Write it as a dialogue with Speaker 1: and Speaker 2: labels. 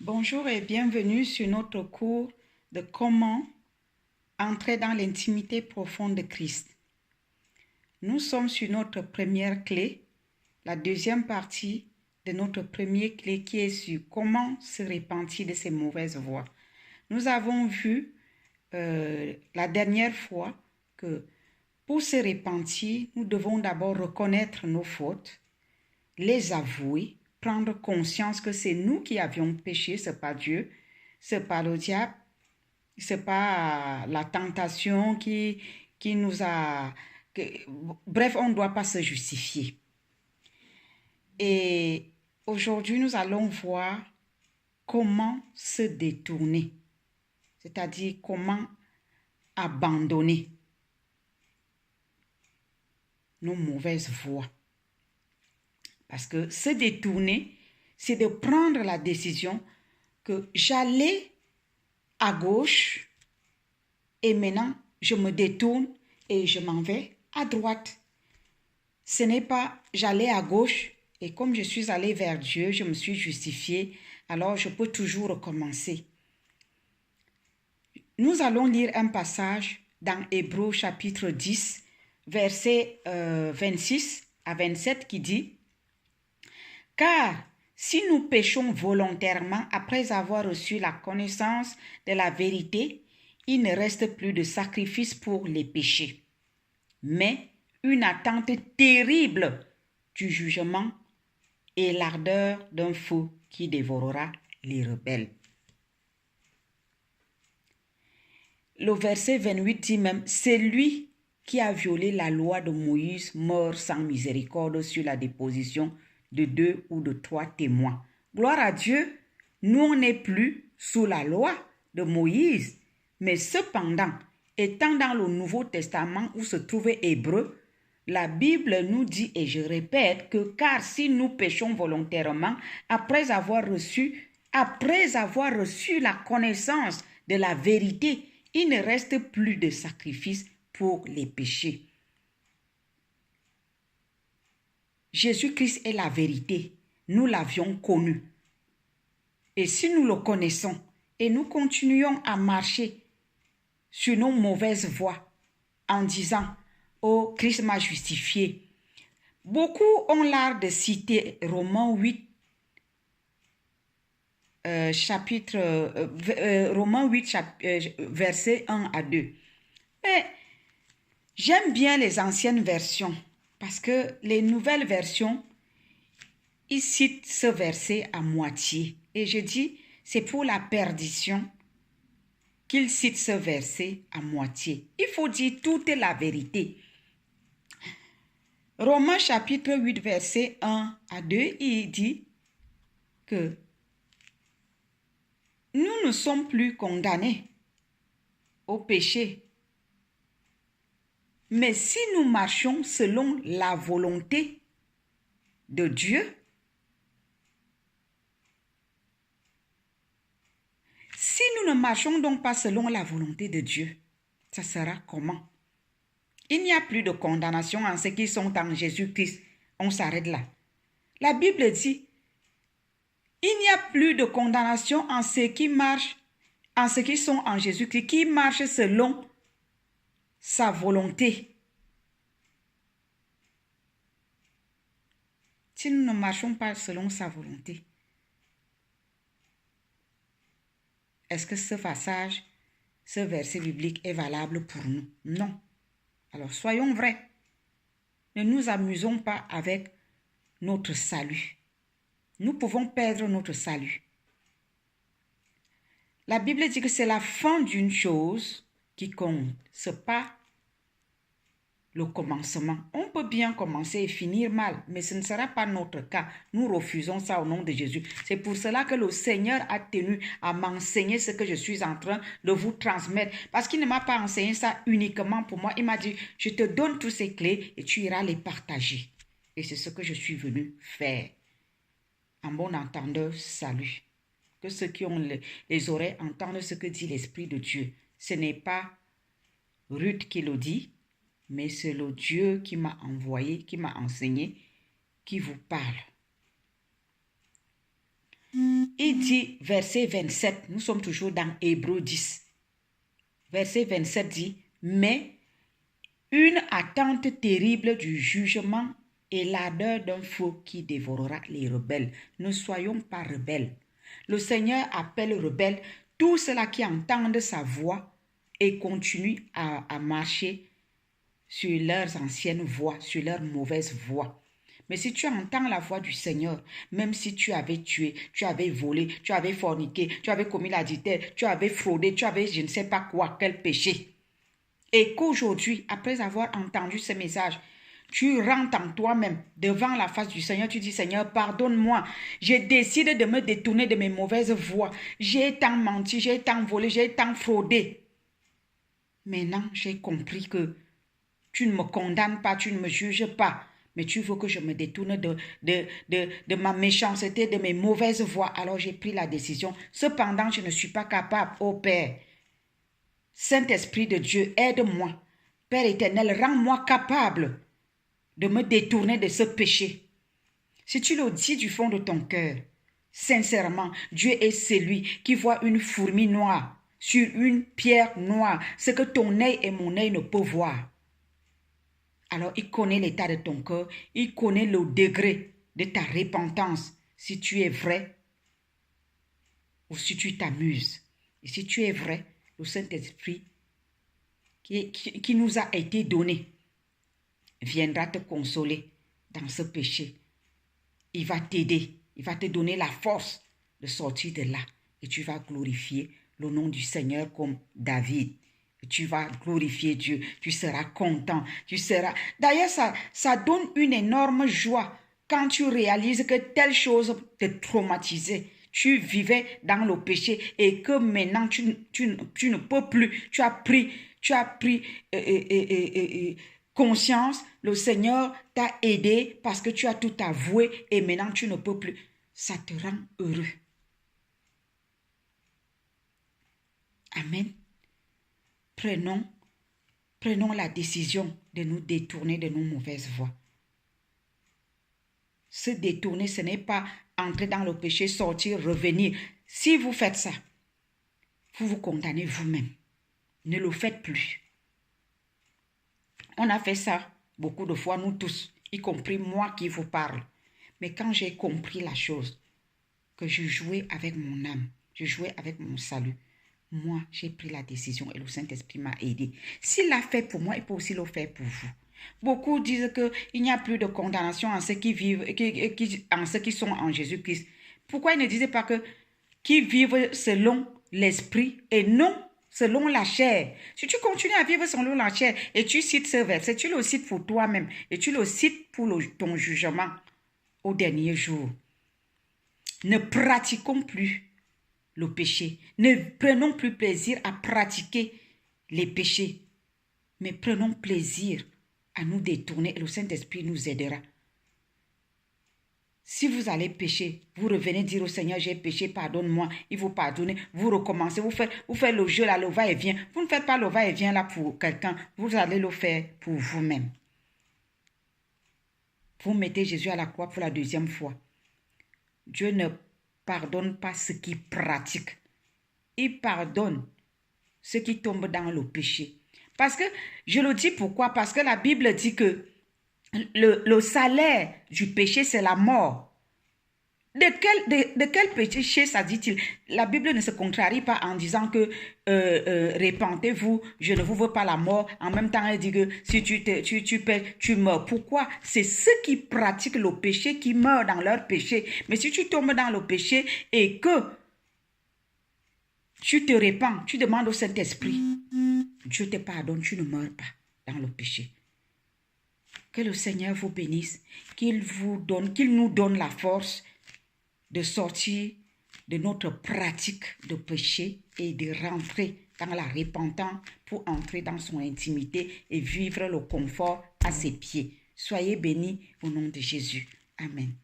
Speaker 1: Bonjour et bienvenue sur notre cours de comment entrer dans l'intimité profonde de Christ. Nous sommes sur notre première clé, la deuxième partie de notre première clé qui est sur comment se repentir de ses mauvaises voies. Nous avons vu la dernière fois que pour se repentir, nous devons d'abord reconnaître nos fautes, les avouer, prendre conscience que c'est nous qui avions péché, ce n'est pas Dieu, ce n'est pas le diable, ce n'est pas la tentation qui nous a... Bref, on ne doit pas se justifier. Et aujourd'hui, nous allons voir comment se détourner, c'est-à-dire comment abandonner nos mauvaises voies. Parce que se détourner, c'est de prendre la décision que j'allais à gauche et maintenant je me détourne et je m'en vais à droite. Ce n'est pas j'allais à gauche et comme je suis allé vers Dieu, je me suis justifié, alors je peux toujours recommencer. Nous allons lire un passage dans Hébreux chapitre 10, versets 26 à 27 qui dit: Car si nous péchons volontairement après avoir reçu la connaissance de la vérité, il ne reste plus de sacrifice pour les péchés, mais une attente terrible du jugement et l'ardeur d'un feu qui dévorera les rebelles. Le verset 28 dit même: Celui qui a violé la loi de Moïse meurt sans miséricorde sur la déposition de 2 ou de 3 témoins. Gloire à Dieu, nous on n'est plus sous la loi de Moïse, mais cependant, étant dans le Nouveau Testament où se trouvait Hébreu, la Bible nous dit, et je répète, que car si nous péchons volontairement, après avoir reçu la connaissance de la vérité, il ne reste plus de sacrifice pour les péchés. Jésus-Christ est la vérité. Nous l'avions connu. Et si nous le connaissons et nous continuons à marcher sur nos mauvaises voies en disant « Oh, Christ m'a justifié », beaucoup ont l'art de citer Romains 8, versets 1 à 2. Mais j'aime bien les anciennes versions parce que les nouvelles versions, ils citent ce verset à moitié. Et je dis, c'est pour la perdition qu'ils citent ce verset à moitié. Il faut dire toute la vérité. Romains chapitre 8, verset 1 à 2, il dit que nous ne sommes plus condamnés au péché. Mais si nous marchons selon la volonté de Dieu, si nous ne marchons donc pas selon la volonté de Dieu, ça sera comment? Il n'y a plus de condamnation en ceux qui sont en Jésus-Christ. On s'arrête là. La Bible dit, il n'y a plus de condamnation en ceux qui marchent, en ceux qui sont en Jésus-Christ, qui marchent selon sa volonté. Si nous ne marchons pas selon sa volonté, est-ce que ce passage, ce verset biblique est valable pour nous? Non. Alors soyons vrais. Ne nous amusons pas avec notre salut. Nous pouvons perdre notre salut. La Bible dit que c'est la fin d'une chose qui compte. Ce n'est pas le commencement. On peut bien commencer et finir mal, mais ce ne sera pas notre cas. Nous refusons ça au nom de Jésus. C'est pour cela que le Seigneur a tenu à m'enseigner ce que je suis en train de vous transmettre. Parce qu'il ne m'a pas enseigné ça uniquement pour moi. Il m'a dit, je te donne toutes ces clés et tu iras les partager. Et c'est ce que je suis venu faire. En bon entendeur, salut. Que ceux qui ont les oreilles entendent ce que dit l'Esprit de Dieu. Ce n'est pas Ruth qui le dit, mais c'est le Dieu qui m'a envoyé, qui m'a enseigné, qui vous parle. Il dit, verset 27, nous sommes toujours dans Hébreux 10. Verset 27 dit, mais une attente terrible du jugement et l'ardeur d'un feu qui dévorera les rebelles. Ne soyons pas rebelles. Le Seigneur appelle rebelles tous ceux-là qui entendent sa voix et continuent à marcher sur leurs anciennes voies, sur leurs mauvaises voies. Mais si tu entends la voix du Seigneur, même si tu avais tué, tu avais volé, tu avais forniqué, tu avais commis l'adultère, tu avais fraudé, tu avais je ne sais pas quoi, quel péché, et qu'aujourd'hui, après avoir entendu ce message, tu rentres en toi-même devant la face du Seigneur, tu dis, Seigneur, pardonne-moi, je décide de me détourner de mes mauvaises voies. J'ai tant menti, j'ai tant volé, j'ai tant fraudé. Maintenant, j'ai compris que tu ne me condamnes pas, tu ne me juges pas, mais tu veux que je me détourne de ma méchanceté, de mes mauvaises voies. Alors j'ai pris la décision. Cependant, je ne suis pas capable, ô Père. Saint-Esprit de Dieu, aide-moi. Père éternel, rends-moi capable de me détourner de ce péché. Si tu le dis du fond de ton cœur, sincèrement, Dieu est celui qui voit une fourmi noire sur une pierre noire, ce que ton œil et mon œil ne peuvent voir. Alors, il connaît l'état de ton cœur, il connaît le degré de ta repentance, si tu es vrai ou si tu t'amuses. Et si tu es vrai, le Saint-Esprit qui nous a été donné viendra te consoler dans ce péché. Il va t'aider, il va te donner la force de sortir de là et tu vas glorifier le nom du Seigneur comme David. Tu vas glorifier Dieu, tu seras content, tu seras... D'ailleurs, ça donne une énorme joie quand tu réalises que telle chose te traumatisait. Tu vivais dans le péché et que maintenant tu ne peux plus. Tu as pris conscience, le Seigneur t'a aidé parce que tu as tout avoué et maintenant tu ne peux plus. Ça te rend heureux. Amen. Prenons la décision de nous détourner de nos mauvaises voies. Se détourner, ce n'est pas entrer dans le péché, sortir, revenir. Si vous faites ça, vous vous condamnez vous-même. Ne le faites plus. On a fait ça beaucoup de fois, nous tous, y compris moi qui vous parle. Mais quand j'ai compris la chose, que je jouais avec mon âme, je jouais avec mon salut, moi, j'ai pris la décision et le Saint-Esprit m'a aidé. S'il l'a fait pour moi, il peut aussi le faire pour vous. Beaucoup disent qu'il n'y a plus de condamnation en ceux qui vivent, en ceux qui sont en Jésus-Christ. Pourquoi ils ne disaient pas que qui vivent selon l'esprit et non selon la chair? Si tu continues à vivre selon la chair et tu cites ce verset, tu le cites pour toi-même et tu le cites pour ton jugement au dernier jour. Ne pratiquons plus le péché. Ne prenons plus plaisir à pratiquer les péchés, mais prenons plaisir à nous détourner et le Saint-Esprit nous aidera. Si vous allez pécher, vous revenez dire au Seigneur, j'ai péché, pardonne-moi, il vous pardonne, vous recommencez, vous faites le jeu là, le va-et-vient. Vous ne faites pas le va-et-vient là pour quelqu'un, vous allez le faire pour vous-même. Vous mettez Jésus à la croix pour la deuxième fois. Dieu ne pardonne pas ceux qui pratiquent. Il pardonne ceux qui tombent dans le péché. Parce que, je le dis pourquoi? Parce que la Bible dit que le salaire du péché, c'est la mort. De quel péché ça dit-il? La Bible ne se contrarie pas en disant que répentez-vous, je ne vous veux pas la mort. En même temps, elle dit que si tu paies, tu meurs. Pourquoi? C'est ceux qui pratiquent le péché qui meurent dans leur péché. Mais si tu tombes dans le péché et que tu te répands, tu demandes au Saint-Esprit, Dieu te pardonne, tu ne meurs pas dans le péché. Que le Seigneur vous bénisse, qu'il nous donne la force de sortir de notre pratique de péché et de rentrer dans la repentance pour entrer dans son intimité et vivre le confort à ses pieds. Soyez bénis au nom de Jésus. Amen.